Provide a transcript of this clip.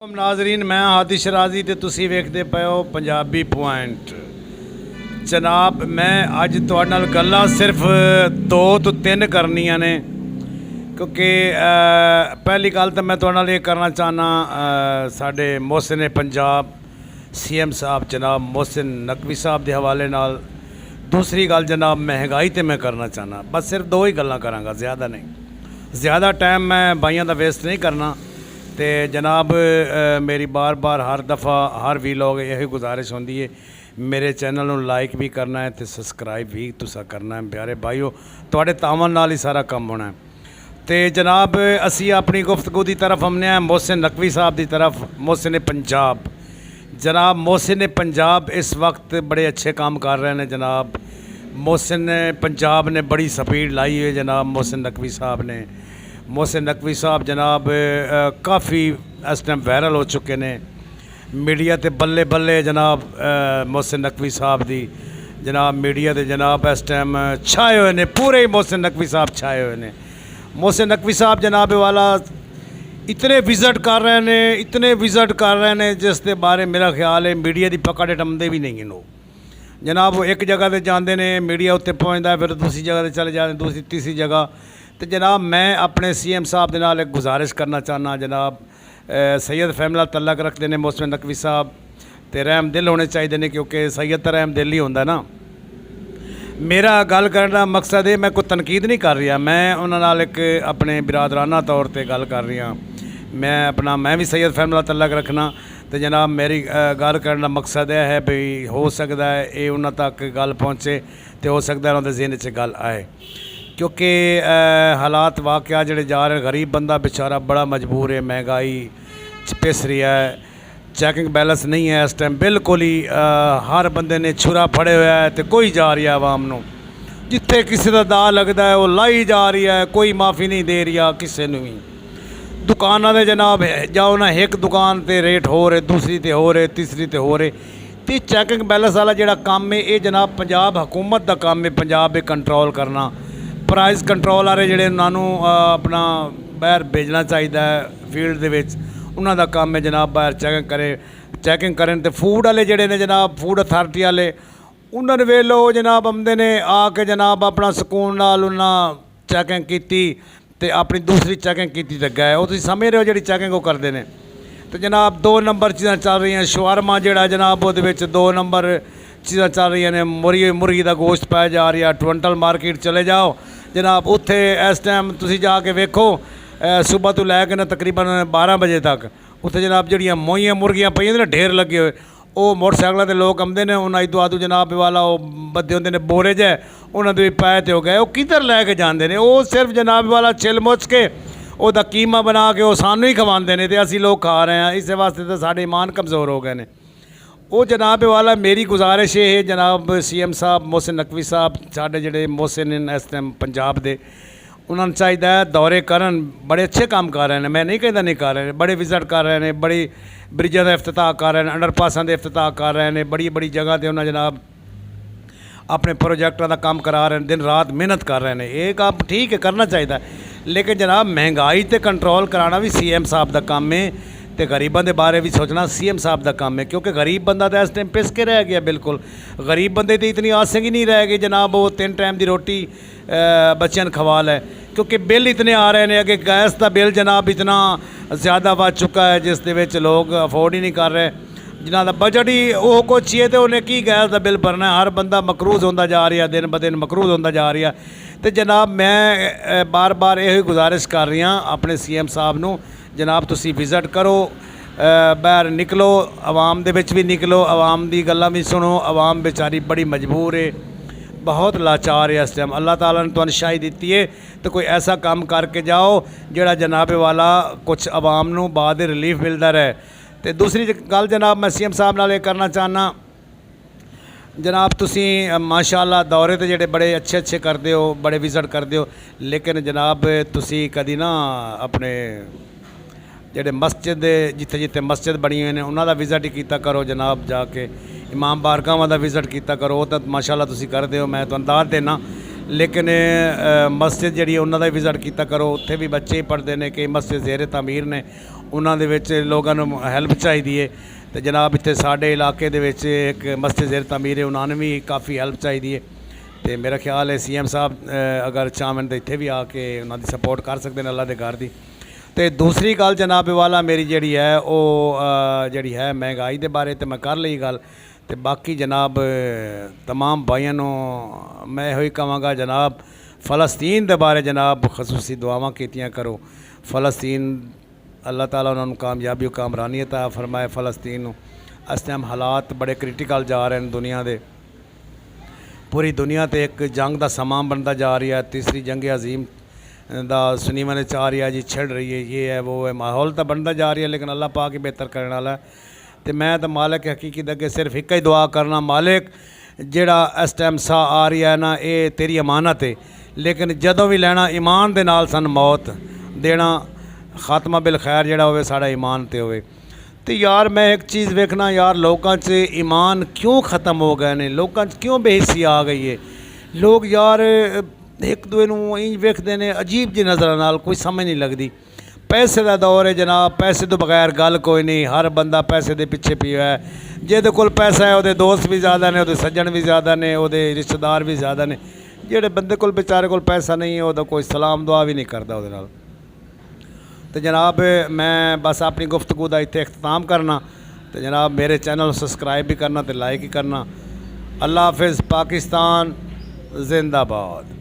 नाजरीन मैं हादी शराजी ते तुसी वेखदे पए हो पंजाबी पॉइंट। जनाब मैं अज तुहाडे नाल गल्लां सिर्फ 2 तो 3 करनियां ने क्योंकि पहली गल तो मैं तुहाडे नाल ये करना चाहना साडे मोहसिन पंजाब CM साहब जनाब मोहसिन नकवी साहब के हवाले नाल। दूसरी गल जनाब महंगाई तो मैं करना चाहना। बस सिर्फ 2 ही गल्लां करांगा, ज़्यादा नहीं। ज़्यादा टाइम मैं भाइयों का वेस्ट नहीं करना। तो जनाब मेरी बार बार हर दफ़ा हर वीलॉग यही गुजारिश होंदी है मेरे चैनल में लाइक भी करना है तो सबसक्राइब भी तुसा करना है। प्यारे भाईओ तुहाडे तावन नाल ही सारा काम होना है। तो जनाब असी अपनी गुफ्तगू की तरफ हमने मोहसिन नकवी साहब की तरफ। मोहसिन पंजाब जनाब मोहसिन पंजाब इस वक्त बड़े अच्छे काम कर रहे हैं। जनाब मोहसिन पंजाब ने बड़ी स्पीड लाई है। जनाब मोहसिन नकवी साहब ने मोहसिन नकवी साहब जनाब काफ़ी इस टाइम वायरल हो चुके हैं मीडिया ते बल्ले बल्ले। जनाब मोहसिन नकवी साहब दी जनाब मीडिया ते जनाब इस टाइम छाए हुए ने, पूरे ही मोहसिन नकवी साहब छाए हुए ने। मोहसिन नकवी साहब जनाब वाला इतने विज़िट कर रहे हैं, इतने विज़िट कर रहे हैं जिसके बारे मेरा ख्याल है मीडिया की पकड़ टमदे भी नहीं हैं। जनाब वो एक जगह से जाते हैं मीडिया उत्ते पहुँचता है, फिर दूसरी जगह से चले जाते हैं, दूसरी तीसरी जगह। तो जनाब मैं अपने CM साहब के नाल एक गुजारिश करना चाहना। जनाब सैयद फैमिला तलक रखते हैं मोहसिन नकवी साहब तो रहम दिल होने चाहिए ने, क्योंकि सैयद तो रहम दिल ही होंदा ना। मेरा गल करने का मकसद है मैं कोई तनकीद नहीं कर रहा, मैं उन्होंने नाल एक अपने बिरादराना तौर पर गल कर रहा। मैं भी सैयद फैमिला तलक रखना। तो जनाब मेरी गल करने का मकसद यह है भी हो सकता है ये उन्होंने तक गल पहुँचे तो हो सकता है उन्होंने जहन च गल आए, क्योंकि हालात वाकया जोड़े जा रहे। गरीब बंदा बेचारा बड़ा मजबूर है, महंगाई पिस रही है, चैकिंग बैलेंस नहीं है इस टाइम बिल्कुल ही। हर बंदे ने छुरा फड़े हुआ है तो कोई जा रही है आवाम नूं, जिथे किसी का दा लगता है वो लाई जा रही है, कोई माफ़ी नहीं दे रही किसी नूं भी। दुकाना दे जनाब जाओ ना, एक दुकान ते रेट हो रहे, दूसरी ते हो रहे, तीसरी ते हो रहे। तो चैकिंग बैलेंस वाला जोड़ा काम है ये जनाब पंजाब हुकूमत का काम है, पंजाब में कंट्रोल करना। प्राइस कंट्रोल वाले जोड़े उन्होंने अपना बाहर भेजना चाहिए फील्ड के उन्होंने काम है जनाब बाहर चैकिंग करें। तो फूड वाले जोड़े ने जनाब फूड अथॉरिटी वाले उन्होंने वे लो जनाब आमदे ने आके जनाब अपना सुकून नाल उन्होंने चैकिंग की तो अपनी दूसरी चैकिंग की तो गए। वो तुम समझ रहे हो जी चैकिंग वो करते हैं। तो जनाब 2 नंबर चीज़ा चल रही हैं। शवारमा जोड़ा जनाब वो 2 नंबर चीज़ा चल रही ने। मुर्गी का गोश्त पाया जा रहा। टवंटल मार्केट चले जाओ जनाब, उत्थे इस टाइम तुसी जाके वेखो सुबह तो लैके ना तकरीबन 12 बजे तक उत्थे जनाब जड़ियाँ मोइयां मुर्गियाँ पईयां ने ढेर लगे हुए। वो मोटरसाइकिलों के लोग आते हैं उन्हें इदू आदू जनाब वाला वो बदे होंगे ने बोरे जै उन्होंने भी पाए तो हो गए। वो किधर लैके जाते हैं, वो सिर्फ जनाब वाला छिल मुच के उसका कीमा बना के वो सानू ही खवाते हैं तो असी लोग खा रहे हैं। इस वास्ते तो साढ़े ईमान कमज़ोर हो गए हैं। वो जनाब वाला मेरी गुजारिश ये है जनाब CM साहब मोहसिन नकवी साहब साढ़े जोड़े मोहसिन इस टाइम पंजाब दे उन्होंने चाहिए दौरे करन। बड़े अच्छे काम कर रहे हैं, मैं नहीं कहता नहीं कर रहे हैं, बड़े विजिट कर रहे हैं, बड़ी ब्रिजों का इफ्तिताह कर रहे हैं, अंडरपासां के इफ्तिताह कर रहे हैं, बड़ी बड़ी जगह पर उन्होंने जनाब अपने प्रोजेक्टों का काम करा रहे हैं, दिन रात मेहनत कर रहे हैं। ये काम ठीक है करना चाहिए, लेकिन जनाब महंगाई तो कंट्रोल कराना भी CM साहब का काम है तो गरीबों के बारे भी सोचना CM साहब का काम है। क्योंकि गरीब बंदा तो इस टाइम पिस के रह गया बिल्कुल। गरीब बंदे तो इतनी आसें ही नहीं रह गई जनाब वो 3 टाइम की रोटी बच्चों को खवा लै, क्योंकि बिल इतने आ रहे हैं। अगे गैस का बिल जनाब इतना ज़्यादा बढ़ चुका है जिस दे लोग अफोर्ड ही नहीं कर रहे। जिन्हों का बजट ही वो कुछ है तो उन्हें की गैस का बिल भरना है। हर बंदा मकरूज होता जा रहा, दिन ब दिन मकरूज होता जा रहा। तो जनाब मैं बार बार यही गुजारिश कर रही हाँ अपने CM साहब नूं जनाब तुसी विजिट करो, बाहर निकलो, आवाम दे विच भी निकलो, आवाम दी गल्लां भी सुनो। आवाम बेचारी बड़ी मजबूर है, बहुत लाचार है इस टाइम। अल्लाह ताला ने तुहानूं शाही दी है तो कोई ऐसा काम करके जाओ जिहड़ा जनाब वाला कुछ आवाम नूं बाद रिलीफ मिलता रहे। तो दूसरी गल जनाब मैं CM साहब नाल करना चाहना जनाब तुसी माशाअल्लाह दौरे तो जोड़े बड़े अच्छे करते हो, बड़े विजिट करते हो, लेकिन जनाब तुसी कदी ना अपने जोड़े मस्जिद जिथे जिथे मस्जिद बनी हुई ने उन्होंने विजिट ही किया करो जनाब। जाके इमाम बारगाहां का विजिट किया करो, वो तो माशाअल्लाह तुसी करते हो, मैं तुहानूं दाद देना। लेकिन मस्जिद जी उन्होंने विजिट किया करो, उत्थे भी बच्चे ही पढ़ते हैं, कई मस्जिद ज़ेरे तमीर ने ਉਹਨਾਂ ਦੇ ਵਿੱਚ ਲੋਕਾਂ ਨੂੰ ਹੈਲਪ ਚਾਹੀਦੀ ਹੈ। ਤੇ ਜਨਾਬ ਇੱਥੇ ਸਾਡੇ ਇਲਾਕੇ ਦੇ ਵਿੱਚ ਇੱਕ ਮਸਜਿਦ ਜ਼ੇਰ ਤਾਮੀਰ ਹੈ, ਉਹਨਾਂ ਨੂੰ ਵੀ ਕਾਫੀ ਹੈਲਪ ਚਾਹੀਦੀ ਹੈ। ਤੇ ਮੇਰਾ ਖਿਆਲ ਹੈ CM ਸਾਹਿਬ ਅਗਰ ਚਾਹਣ ਤਾਂ ਇੱਥੇ ਵੀ ਆ ਕੇ ਉਹਨਾਂ ਦੀ ਸਪੋਰਟ ਕਰ ਸਕਦੇ ਨੇ ਅੱਲਾ ਦੇ ਘਰ ਦੀ। ਤੇ ਦੂਸਰੀ ਗੱਲ ਜਨਾਬ ਵਾਲਾ ਮੇਰੀ ਜਿਹੜੀ ਹੈ ਉਹ ਜਿਹੜੀ ਹੈ ਮਹਿੰਗਾਈ ਦੇ ਬਾਰੇ ਤੇ ਮੈਂ ਕਰ ਲਈ ਗੱਲ। ਤੇ ਬਾਕੀ ਜਨਾਬ तमाम भाइयों ਨੂੰ मैं ਇਹੋ ਹੀ ਕਹਾਂਗਾ ਜਨਾਬ फ़लस्तीन ਦੇ ਬਾਰੇ ਜਨਾਬ ਖਸੂਸੀ ਦੁਆਵਾਂ ਕੀਤੀਆਂ ਕਰੋ। फ़लस्तीन अल्लाह ताला उन्होंने कामयाबी कामरानी अता फरमाए। फ़लस्तीन इस टाइम हालात बड़े क्रिटिकल जा रहे हैं दुनिया के, पूरी दुनिया तो एक जंग का समा बनता जा रही है। तीसरी जंग अजीम दा सुनीवा ने चाह रही है जी, छिड़ रही है, ये है वो है, माहौल तो बनता जा रही है लेकिन अल्लाह पाक ही बेहतर करने वाला है। तो मैं तो मालिक हकीकी अगे सिर्फ एक ही दुआ करना, मालिक जेड़ा इस टाइम सा आ रही है ना ये तेरी अमानत है, लेकिन जदों भी लेना ईमान दे नाल सन मौत देना, खात्मा बिल खैर जड़ा होवे साड़ा ईमान ते होवे। तो यार मैं एक चीज़ वेखना यार लोगों च ईमान क्यों ख़त्म हो गए ने, लोगों च क्यों बेहिसी आ गई है। लोग यार एक दूए नूं इंज वेखदे ने अजीब जी नज़र नाल, कोई समझ नहीं लगती। पैसे का दौर है जनाब, पैसे तो बगैर गल कोई नहीं, हर बंदा पैसे दे पिछे पिया है। जिहदे कोल पैसा है उहदे दोस्त भी ज़्यादा ने, उहदे सज्जन भी ज़्यादा ने, उहदे रिश्तेदार भी ज़्यादा ने। जिहड़े बंदे कोल बेचारे कोल पैसा नहीं है उहदा कोई सलाम दुआ भी नहीं करता उहदे नाल। तो जनाब मैं बस अपनी गुफ्तगू का इत्थे अख्ताम करना। तो जनाब मेरे चैनल सब्सक्राइब भी करना तो लाइक ही करना। अल्लाह हाफिज़, पाकिस्तान जिंदाबाद।